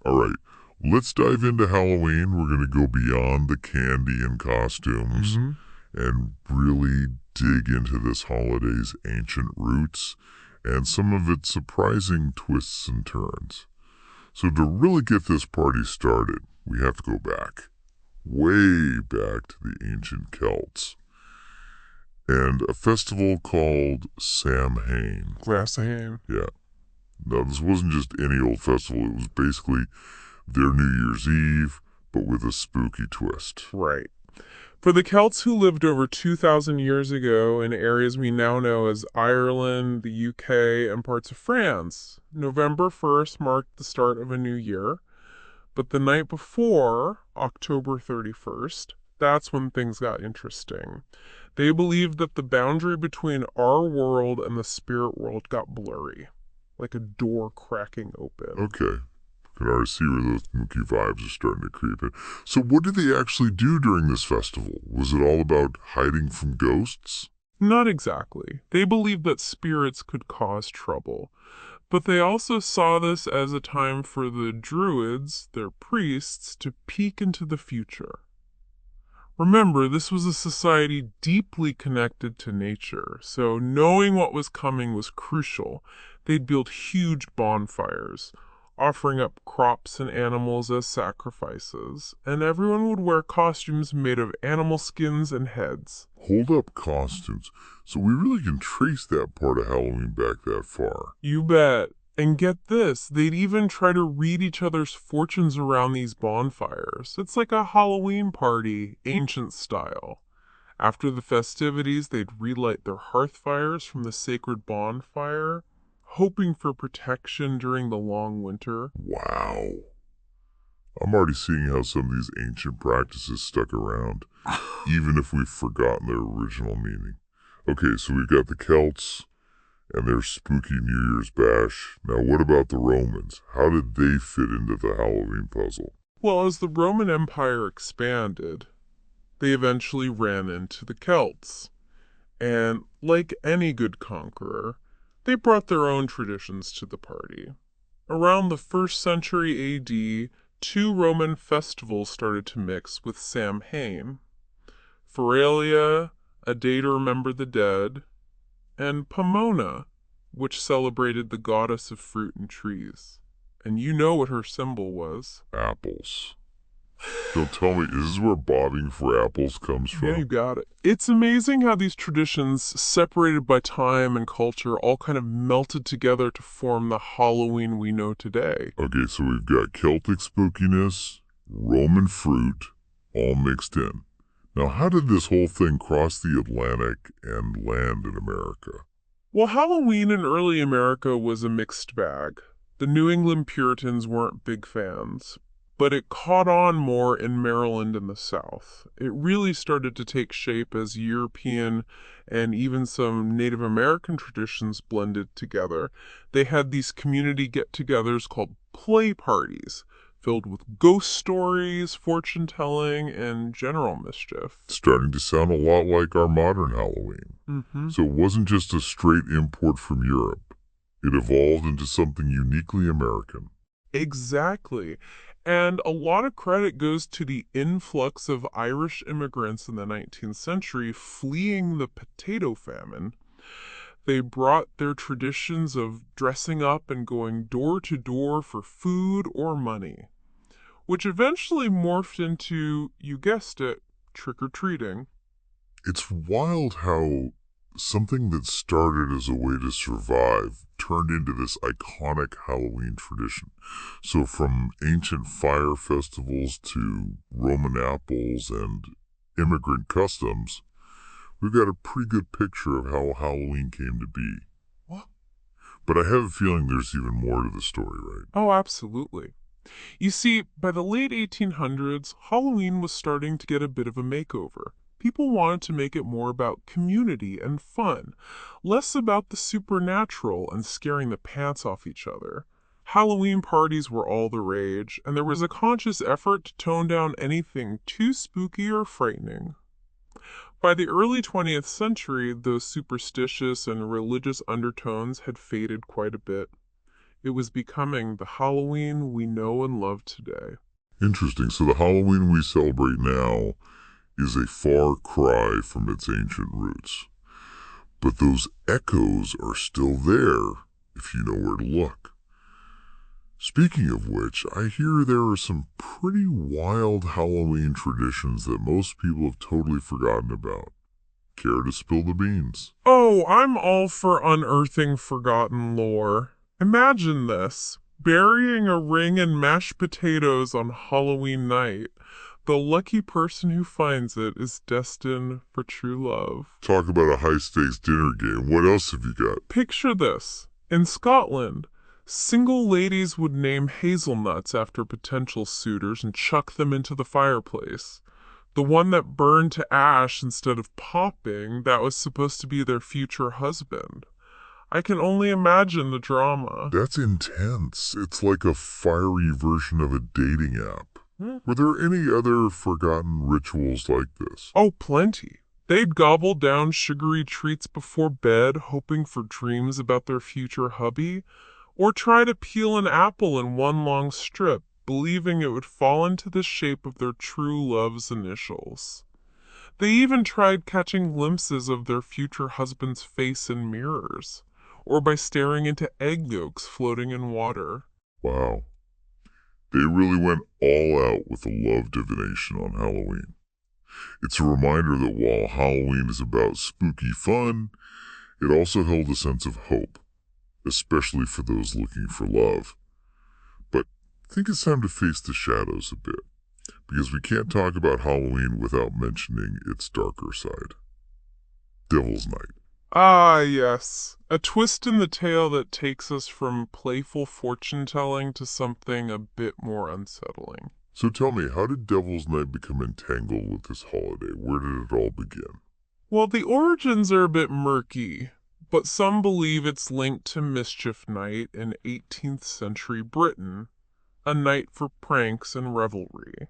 All right, let's dive into Halloween. We're going to go beyond the candy and costumes Mm-hmm. and really dig into this holiday's ancient roots and some of its surprising twists and turns. So to really get this party started, we have to go back, way back to the ancient Celts, and a festival called Samhain. Glass of hand. Yeah. Now, this wasn't just any old festival. It was basically their New Year's Eve, but with a spooky twist. Right. For the Celts who lived over 2,000 years ago in areas we now know as Ireland, the UK, and parts of France, November 1st marked the start of a new year. But the night before, October 31st, that's when things got interesting. They believed that the boundary between our world and the spirit world got blurry, like a door cracking open. Okay. I can already see where those spooky vibes are starting to creep in. So what did they actually do during this festival? Was it all about hiding from ghosts? Not exactly. They believed that spirits could cause trouble. But they also saw this as a time for the druids, their priests, to peek into the future. Remember, this was a society deeply connected to nature, so knowing what was coming was crucial. They'd build huge bonfires, offering up crops and animals as sacrifices, and everyone would wear costumes made of animal skins and heads. Hold up, costumes. So we really can trace that part of Halloween back that far. You bet. And get this, they'd even try to read each other's fortunes around these bonfires. It's like a Halloween party, ancient style. After the festivities, they'd relight their hearth fires from the sacred bonfire, hoping for protection during the long winter. Wow. I'm already seeing how some of these ancient practices stuck around, even if we've forgotten their original meaning. Okay, so we've got the Celts and their spooky New Year's bash. Now what about the Romans? How did they fit into the Halloween puzzle? Well, as the Roman Empire expanded, they eventually ran into the Celts. And like any good conqueror, they brought their own traditions to the party. Around the 1st century AD, two Roman festivals started to mix with Samhain. Feralia, a day to remember the dead, and Pomona, which celebrated the goddess of fruit and trees. And you know what her symbol was. Apples. Don't tell me, is this where bobbing for apples comes from? Yeah, you got it. It's amazing how these traditions, separated by time and culture, all kind of melted together to form the Halloween we know today. Okay, so we've got Celtic spookiness, Roman fruit, all mixed in. Now, how did this whole thing cross the Atlantic and land in America? Well, Halloween in early America was a mixed bag. The New England Puritans weren't big fans, but it caught on more in Maryland and the South. It really started to take shape as European and even some Native American traditions blended together. They had these community get-togethers called play parties, filled with ghost stories, fortune-telling, and general mischief. Starting to sound a lot like our modern Halloween. Mm-hmm. So it wasn't just a straight import from Europe. It evolved into something uniquely American. Exactly. And a lot of credit goes to the influx of Irish immigrants in the 19th century fleeing the potato famine. They brought their traditions of dressing up and going door to door for food or money, which eventually morphed into, you guessed it, trick-or-treating. It's wild how something that started as a way to survive turned into this iconic Halloween tradition. So from ancient fire festivals to Roman apples and immigrant customs, we've got a pretty good picture of how Halloween came to be. What? But I have a feeling there's even more to the story, right? Oh, absolutely. You see, by the late 1800s, Halloween was starting to get a bit of a makeover. People wanted to make it more about community and fun, less about the supernatural and scaring the pants off each other. Halloween parties were all the rage, and there was a conscious effort to tone down anything too spooky or frightening. By the early 20th century, those superstitious and religious undertones had faded quite a bit. It was becoming the Halloween we know and love today. Interesting. So the Halloween we celebrate now is a far cry from its ancient roots. But those echoes are still there if you know where to look. Speaking of which, I hear there are some pretty wild Halloween traditions that most people have totally forgotten about. Care to spill the beans? Oh, I'm all for unearthing forgotten lore. Imagine this, burying a ring in mashed potatoes on Halloween night. The lucky person who finds it is destined for true love. Talk about a high-stakes dinner game. What else have you got? Picture this. In Scotland, single ladies would name hazelnuts after potential suitors and chuck them into the fireplace. The one that burned to ash instead of popping, that was supposed to be their future husband. I can only imagine the drama. That's intense. It's like a fiery version of a dating app. Were there any other forgotten rituals like this? Oh, plenty. They'd gobble down sugary treats before bed, hoping for dreams about their future hubby, or try to peel an apple in one long strip, believing it would fall into the shape of their true love's initials. They even tried catching glimpses of their future husband's face in mirrors, or by staring into egg yolks floating in water. Wow. They really went all out with the love divination on Halloween. It's a reminder that while Halloween is about spooky fun, it also held a sense of hope, especially for those looking for love. But I think it's time to face the shadows a bit, because we can't talk about Halloween without mentioning its darker side. Devil's Night. Ah, yes. A twist in the tale that takes us from playful fortune-telling to something a bit more unsettling. So tell me, how did Devil's Night become entangled with this holiday? Where did it all begin? Well, the origins are a bit murky, but some believe it's linked to Mischief Night in 18th century Britain, a night for pranks and revelry.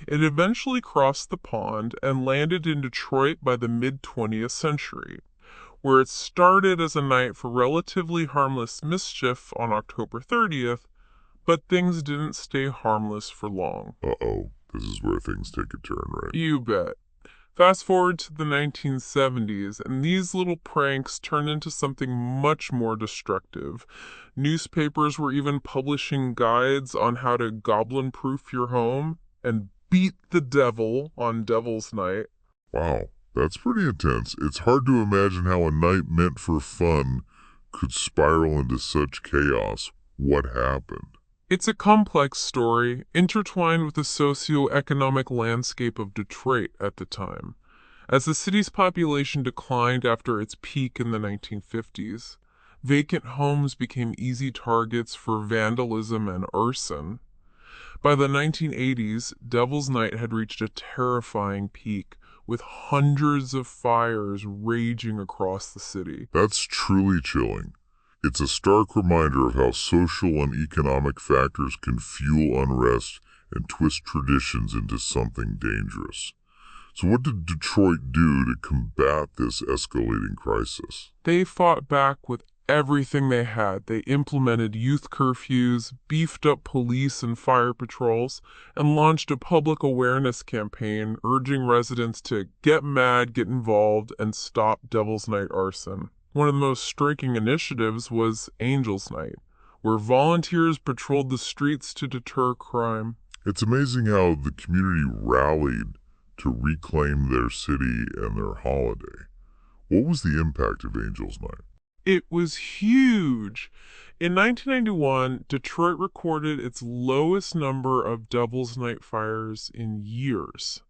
It eventually crossed the pond and landed in Detroit by the mid-20th century, where it started as a night for relatively harmless mischief on October 30th, but things didn't stay harmless for long. Uh-oh, this is where things take a turn, right? You bet. Fast forward to the 1970s, and these little pranks turned into something much more destructive. Newspapers were even publishing guides on how to goblin-proof your home and beat the devil on Devil's Night. Wow, that's pretty intense. It's hard to imagine how a night meant for fun could spiral into such chaos. What happened? It's a complex story, intertwined with the socio-economic landscape of Detroit at the time. As the city's population declined after its peak in the 1950s, vacant homes became easy targets for vandalism and arson. By the 1980s, Devil's Night had reached a terrifying peak, with hundreds of fires raging across the city. That's truly chilling. It's a stark reminder of how social and economic factors can fuel unrest and twist traditions into something dangerous. So what did Detroit do to combat this escalating crisis? They fought back with everything they had. They implemented youth curfews, beefed up police and fire patrols, and launched a public awareness campaign urging residents to get mad, get involved, and stop Devil's Night arson. One of the most striking initiatives was Angel's Night, where volunteers patrolled the streets to deter crime. It's amazing how the community rallied to reclaim their city and their holiday. What was the impact of Angel's Night? It was huge. In 1991, Detroit recorded its lowest number of Devil's Night fires in years.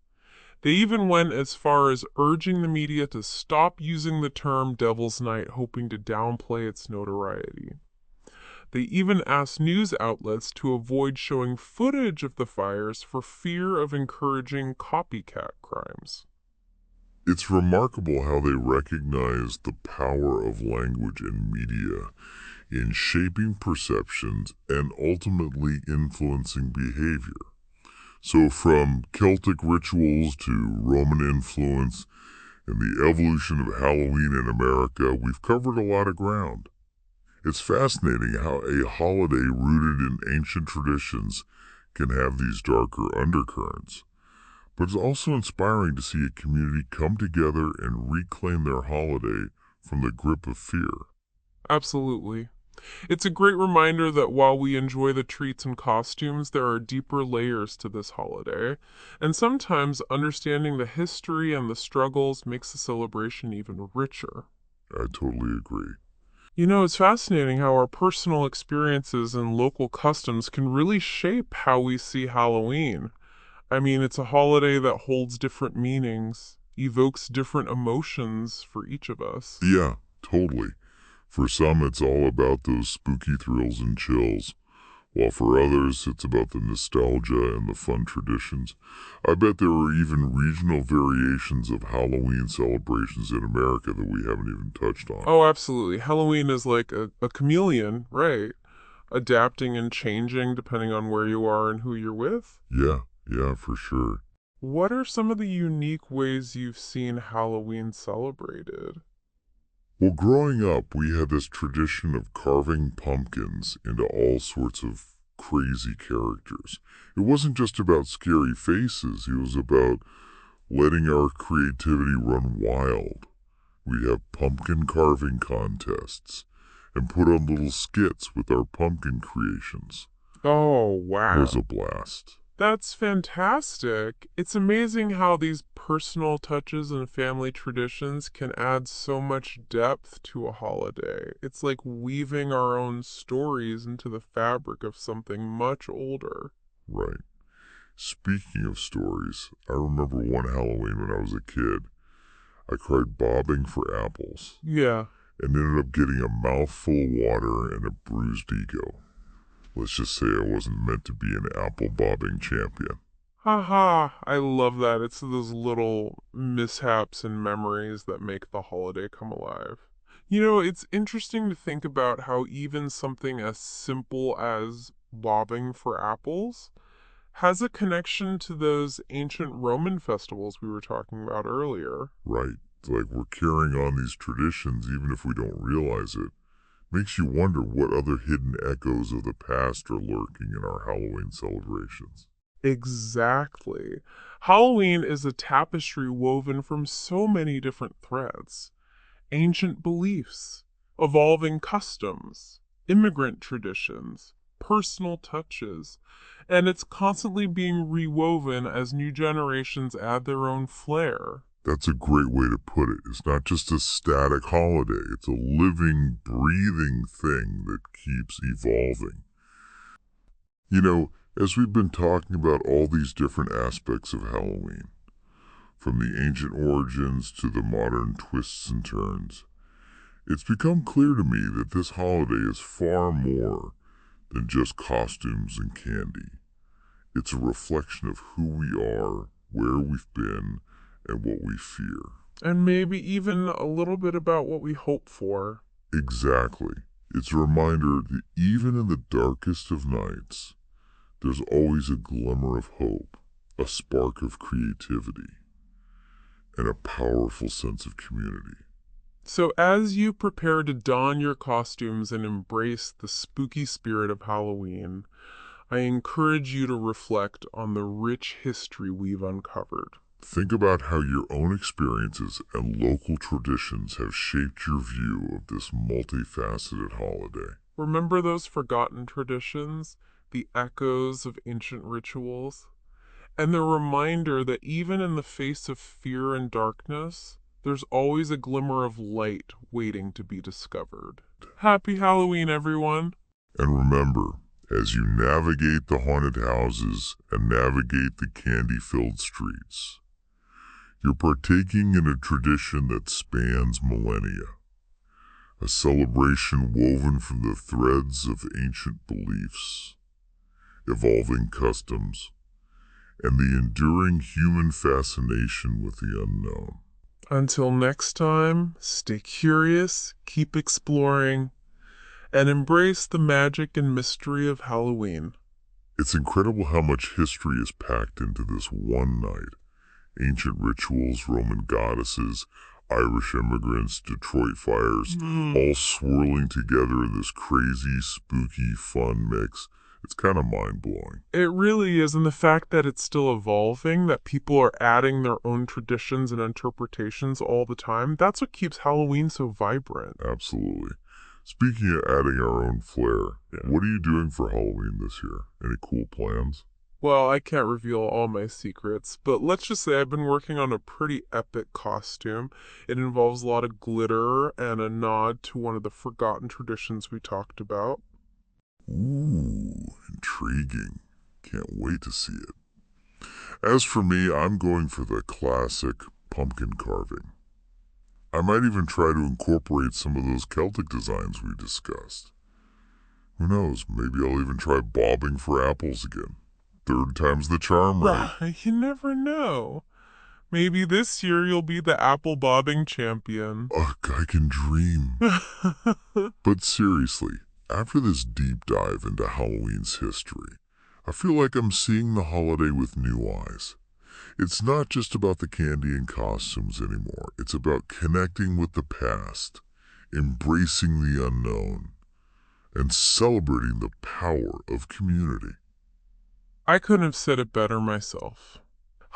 They even went as far as urging the media to stop using the term Devil's Night, hoping to downplay its notoriety. They even asked news outlets to avoid showing footage of the fires for fear of encouraging copycat crimes. It's remarkable how they recognized the power of language and media in shaping perceptions and ultimately influencing behavior. So from Celtic rituals to Roman influence and the evolution of Halloween in America, we've covered a lot of ground. It's fascinating how a holiday rooted in ancient traditions can have these darker undercurrents. But it's also inspiring to see a community come together and reclaim their holiday from the grip of fear. Absolutely. It's a great reminder that while we enjoy the treats and costumes, there are deeper layers to this holiday. And sometimes understanding the history and the struggles makes the celebration even richer. I totally agree. You know, it's fascinating how our personal experiences and local customs can really shape how we see Halloween. I mean, it's a holiday that holds different meanings, evokes different emotions for each of us. Yeah, totally. For some, it's all about those spooky thrills and chills, while for others, it's about the nostalgia and the fun traditions. I bet there are even regional variations of Halloween celebrations in America that we haven't even touched on. Oh, absolutely. Halloween is like a chameleon, right? Adapting and changing depending on where you are and who you're with. Yeah, for sure. What are some of the unique ways you've seen Halloween celebrated? Well, growing up, we had this tradition of carving pumpkins into all sorts of crazy characters. It wasn't just about scary faces, it was about letting our creativity run wild. We'd have pumpkin carving contests and put on little skits with our pumpkin creations. Oh, It was wow. a blast. That's fantastic. It's amazing how these personal touches and family traditions can add so much depth to a holiday. It's like weaving our own stories into the fabric of something much older. Right. Speaking of stories, I remember one Halloween when I was a kid. I cried bobbing for apples Yeah. and ended up getting a mouthful of water and a bruised ego. Let's just say I wasn't meant to be an apple bobbing champion. Haha, I love that. It's those little mishaps and memories that make the holiday come alive. You know, it's interesting to think about how even something as simple as bobbing for apples has a connection to those ancient Roman festivals we were talking about earlier. Right. It's like we're carrying on these traditions even if we don't realize it. Makes you wonder what other hidden echoes of the past are lurking in our Halloween celebrations. Exactly. Halloween is a tapestry woven from so many different threads. Ancient beliefs, evolving customs, immigrant traditions, personal touches, and it's constantly being rewoven as new generations add their own flair. That's a great way to put it. It's not just a static holiday, it's a living, breathing thing that keeps evolving. You know, as we've been talking about all these different aspects of Halloween, from the ancient origins to the modern twists and turns, it's become clear to me that this holiday is far more than just costumes and candy. It's a reflection of who we are, where we've been, and what we fear. And maybe even a little bit about what we hope for. Exactly. It's a reminder that even in the darkest of nights, there's always a glimmer of hope, a spark of creativity, and a powerful sense of community. So, as you prepare to don your costumes and embrace the spooky spirit of Halloween, I encourage you to reflect on the rich history we've uncovered. Think about how your own experiences and local traditions have shaped your view of this multifaceted holiday. Remember those forgotten traditions, the echoes of ancient rituals, and the reminder that even in the face of fear and darkness, there's always a glimmer of light waiting to be discovered. Happy Halloween, everyone! And remember, as you navigate the haunted houses and navigate the candy-filled streets, you're partaking in a tradition that spans millennia, a celebration woven from the threads of ancient beliefs, evolving customs, and the enduring human fascination with the unknown. Until next time, stay curious, keep exploring, and embrace the magic and mystery of Halloween. It's incredible how much history is packed into this one night. Ancient rituals, Roman goddesses, Irish immigrants, Detroit fires, all swirling together in this crazy, spooky, fun mix. It's kind of mind-blowing. It really is, and the fact that it's still evolving, that people are adding their own traditions and interpretations all the time, that's what keeps Halloween so vibrant. Absolutely. Speaking of adding our own flair, what are you doing for Halloween this year? Any cool plans? Well, I can't reveal all my secrets, but let's just say I've been working on a pretty epic costume. It involves a lot of glitter and a nod to one of the forgotten traditions we talked about. Ooh, intriguing. Can't wait to see it. As for me, I'm going for the classic pumpkin carving. I might even try to incorporate some of those Celtic designs we discussed. Who knows, maybe I'll even try bobbing for apples again. Third time's the charm, right? You never know. Maybe this year you'll be the apple bobbing champion. Ugh, I can dream. But seriously, after this deep dive into Halloween's history, I feel like I'm seeing the holiday with new eyes. It's not just about the candy and costumes anymore. It's about connecting with the past, embracing the unknown, and celebrating the power of community. I couldn't have said it better myself.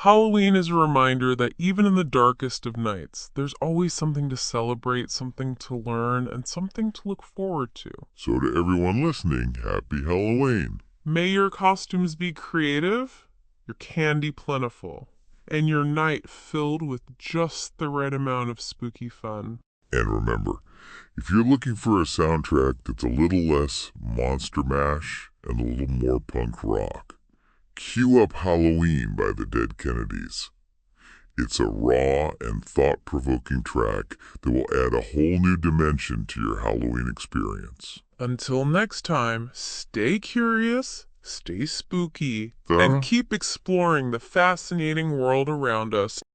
Halloween is a reminder that even in the darkest of nights, there's always something to celebrate, something to learn, and something to look forward to. So to everyone listening, happy Halloween. May your costumes be creative, your candy plentiful, and your night filled with just the right amount of spooky fun. And remember, if you're looking for a soundtrack that's a little less Monster Mash and a little more punk rock, cue up Halloween by the Dead Kennedys. It's a raw and thought-provoking track that will add a whole new dimension to your Halloween experience. Until next time, stay curious, stay spooky, and keep exploring the fascinating world around us.